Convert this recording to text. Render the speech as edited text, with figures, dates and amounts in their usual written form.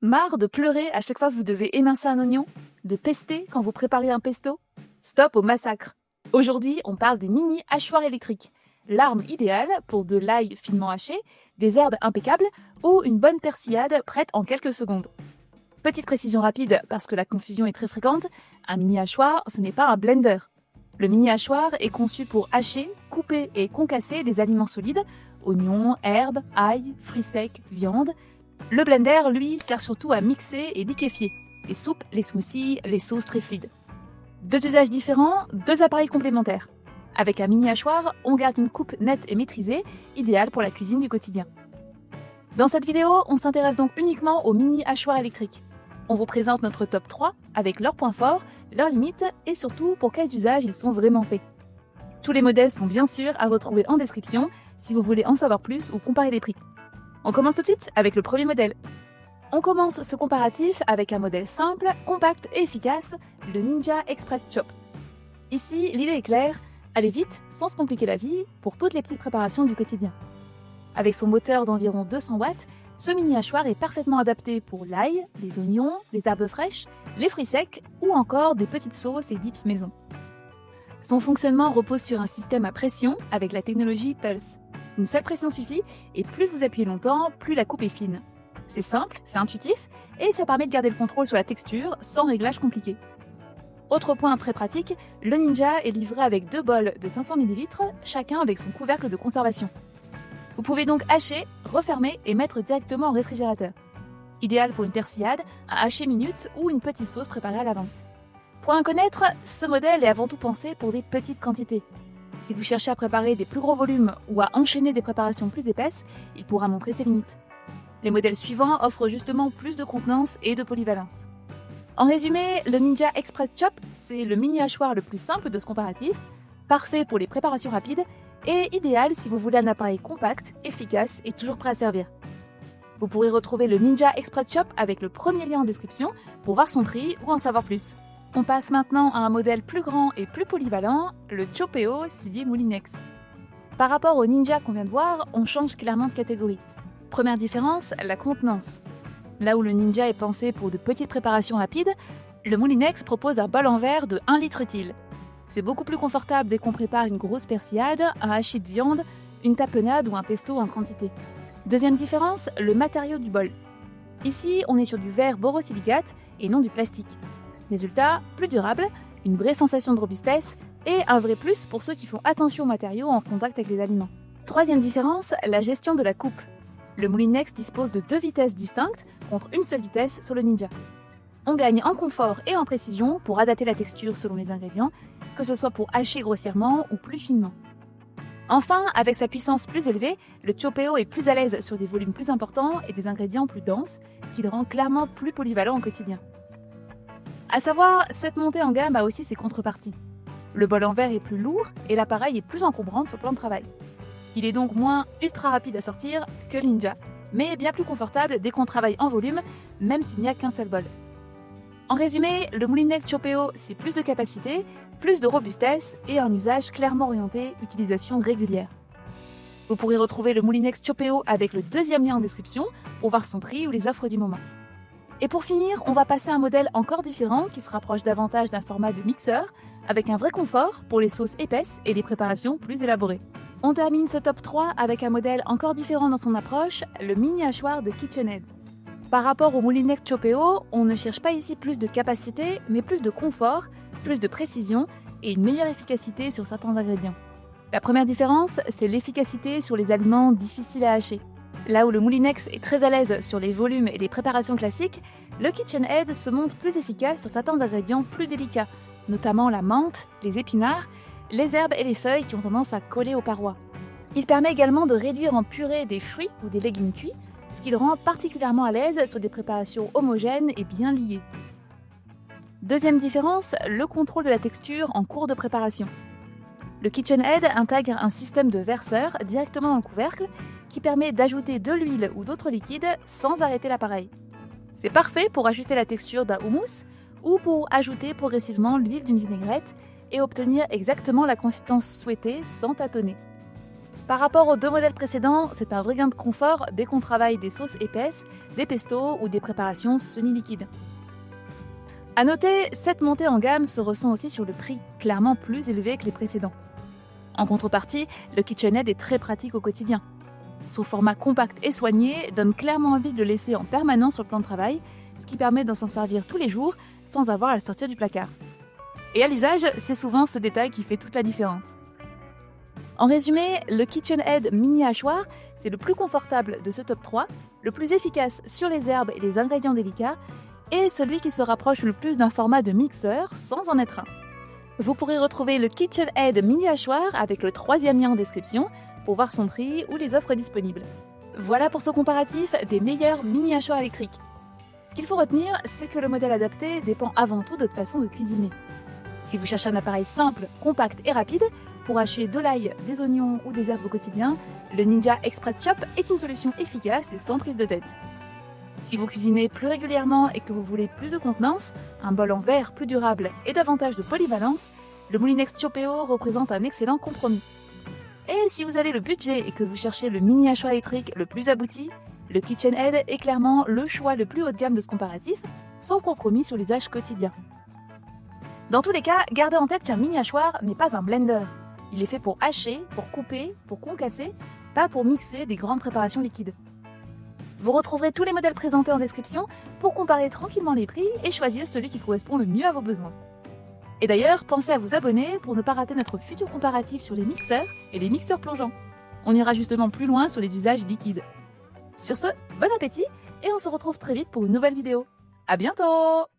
Marre de pleurer à chaque fois que vous devez émincer un oignon? De pester quand vous préparez un pesto? Stop au massacre! Aujourd'hui, on parle des mini hachoirs électriques. L'arme idéale pour de l'ail finement haché, des herbes impeccables ou une bonne persillade prête en quelques secondes. Petite précision rapide parce que la confusion est très fréquente, un mini hachoir, ce n'est pas un blender. Le mini hachoir est conçu pour hacher, couper et concasser des aliments solides, oignons, herbes, ail, fruits secs, viande. Le blender, lui, sert surtout à mixer et liquéfier les soupes, les smoothies, les sauces très fluides. Deux usages différents, deux appareils complémentaires. Avec un mini hachoir, on garde une coupe nette et maîtrisée, idéale pour la cuisine du quotidien. Dans cette vidéo, on s'intéresse donc uniquement aux mini hachoirs électriques. On vous présente notre top 3 avec leurs points forts, leurs limites et surtout pour quels usages ils sont vraiment faits. Tous les modèles sont bien sûr à retrouver en description si vous voulez en savoir plus ou comparer les prix. On commence tout de suite avec le premier modèle. On commence ce comparatif avec un modèle simple, compact et efficace, le Ninja Express Chop. Ici, l'idée est claire, aller vite sans se compliquer la vie pour toutes les petites préparations du quotidien. Avec son moteur d'environ 200 watts, ce mini hachoir est parfaitement adapté pour l'ail, les oignons, les herbes fraîches, les fruits secs ou encore des petites sauces et dips maison. Son fonctionnement repose sur un système à pression avec la technologie Pulse. Une seule pression suffit et plus vous appuyez longtemps, plus la coupe est fine. C'est simple, c'est intuitif et ça permet de garder le contrôle sur la texture sans réglage compliqué. Autre point très pratique, le Ninja est livré avec deux bols de 500 ml, chacun avec son couvercle de conservation. Vous pouvez donc hacher, refermer et mettre directement au réfrigérateur. Idéal pour une persillade, un haché minute ou une petite sauce préparée à l'avance. Pour en connaître, ce modèle est avant tout pensé pour des petites quantités. Si vous cherchez à préparer des plus gros volumes ou à enchaîner des préparations plus épaisses, il pourra montrer ses limites. Les modèles suivants offrent justement plus de contenance et de polyvalence. En résumé, le Ninja Express Chop, c'est le mini hachoir le plus simple de ce comparatif, parfait pour les préparations rapides et idéal si vous voulez un appareil compact, efficace et toujours prêt à servir. Vous pourrez retrouver le Ninja Express Chop avec le premier lien en description pour voir son prix ou en savoir plus. On passe maintenant à un modèle plus grand et plus polyvalent, le Chopeo Civier Moulinex. Par rapport au Ninja qu'on vient de voir, on change clairement de catégorie. Première différence, la contenance. Là où le Ninja est pensé pour de petites préparations rapides, le Moulinex propose un bol en verre de 1 litre utile. C'est beaucoup plus confortable dès qu'on prépare une grosse persillade, un hachis de viande, une tapenade ou un pesto en quantité. Deuxième différence, le matériau du bol. Ici, on est sur du verre borosilicate et non du plastique. Résultat, plus durable, une vraie sensation de robustesse et un vrai plus pour ceux qui font attention aux matériaux en contact avec les aliments. Troisième différence, la gestion de la coupe. Le Moulinex dispose de deux vitesses distinctes contre une seule vitesse sur le Ninja. On gagne en confort et en précision pour adapter la texture selon les ingrédients, que ce soit pour hacher grossièrement ou plus finement. Enfin, avec sa puissance plus élevée, le Chopeo est plus à l'aise sur des volumes plus importants et des ingrédients plus denses, ce qui le rend clairement plus polyvalent au quotidien. À savoir, cette montée en gamme a aussi ses contreparties. Le bol en verre est plus lourd et l'appareil est plus encombrant sur le plan de travail. Il est donc moins ultra rapide à sortir que le Ninja, mais bien plus confortable dès qu'on travaille en volume, même s'il n'y a qu'un seul bol. En résumé, le Moulinex Chopeo, c'est plus de capacité, plus de robustesse et un usage clairement orienté utilisation régulière. Vous pourrez retrouver le Moulinex Chopeo avec le deuxième lien en description pour voir son prix ou les offres du moment. Et pour finir, on va passer à un modèle encore différent qui se rapproche davantage d'un format de mixeur, avec un vrai confort pour les sauces épaisses et les préparations plus élaborées. On termine ce top 3 avec un modèle encore différent dans son approche, le mini hachoir de KitchenAid. Par rapport au Moulinex Chopeo, on ne cherche pas ici plus de capacité, mais plus de confort, plus de précision et une meilleure efficacité sur certains ingrédients. La première différence, c'est l'efficacité sur les aliments difficiles à hacher. Là où le Moulinex est très à l'aise sur les volumes et les préparations classiques, le KitchenAid se montre plus efficace sur certains ingrédients plus délicats, notamment la menthe, les épinards, les herbes et les feuilles qui ont tendance à coller aux parois. Il permet également de réduire en purée des fruits ou des légumes cuits, ce qui le rend particulièrement à l'aise sur des préparations homogènes et bien liées. Deuxième différence, le contrôle de la texture en cours de préparation. Le KitchenAid intègre un système de verseur directement dans le couvercle qui permet d'ajouter de l'huile ou d'autres liquides sans arrêter l'appareil. C'est parfait pour ajuster la texture d'un houmous ou pour ajouter progressivement l'huile d'une vinaigrette et obtenir exactement la consistance souhaitée sans tâtonner. Par rapport aux deux modèles précédents, c'est un vrai gain de confort dès qu'on travaille des sauces épaisses, des pestos ou des préparations semi-liquides. A noter, cette montée en gamme se ressent aussi sur le prix, clairement plus élevé que les précédents. En contrepartie, le KitchenAid est très pratique au quotidien. Son format compact et soigné donne clairement envie de le laisser en permanence sur le plan de travail, ce qui permet d'en s'en servir tous les jours sans avoir à le sortir du placard. Et à l'usage, c'est souvent ce détail qui fait toute la différence. En résumé, le KitchenAid mini hachoir, c'est le plus confortable de ce top 3, le plus efficace sur les herbes et les ingrédients délicats, et celui qui se rapproche le plus d'un format de mixeur sans en être un. Vous pourrez retrouver le KitchenAid mini hachoir avec le 3e lien en description pour voir son prix ou les offres disponibles. Voilà pour ce comparatif des meilleurs mini hachoirs électriques. Ce qu'il faut retenir, c'est que le modèle adapté dépend avant tout de votre façon de cuisiner. Si vous cherchez un appareil simple, compact et rapide pour hacher de l'ail, des oignons ou des herbes au quotidien, le Ninja Express Chop est une solution efficace et sans prise de tête. Si vous cuisinez plus régulièrement et que vous voulez plus de contenance, un bol en verre plus durable et davantage de polyvalence, le Moulinex Chopeo représente un excellent compromis. Et si vous avez le budget et que vous cherchez le mini hachoir électrique le plus abouti, le KitchenAid est clairement le choix le plus haut de gamme de ce comparatif, sans compromis sur l'usage quotidien. Dans tous les cas, gardez en tête qu'un mini hachoir n'est pas un blender. Il est fait pour hacher, pour couper, pour concasser, pas pour mixer des grandes préparations liquides. Vous retrouverez tous les modèles présentés en description pour comparer tranquillement les prix et choisir celui qui correspond le mieux à vos besoins. Et d'ailleurs, pensez à vous abonner pour ne pas rater notre futur comparatif sur les mixeurs et les mixeurs plongeants. On ira justement plus loin sur les usages liquides. Sur ce, bon appétit et on se retrouve très vite pour une nouvelle vidéo. À bientôt!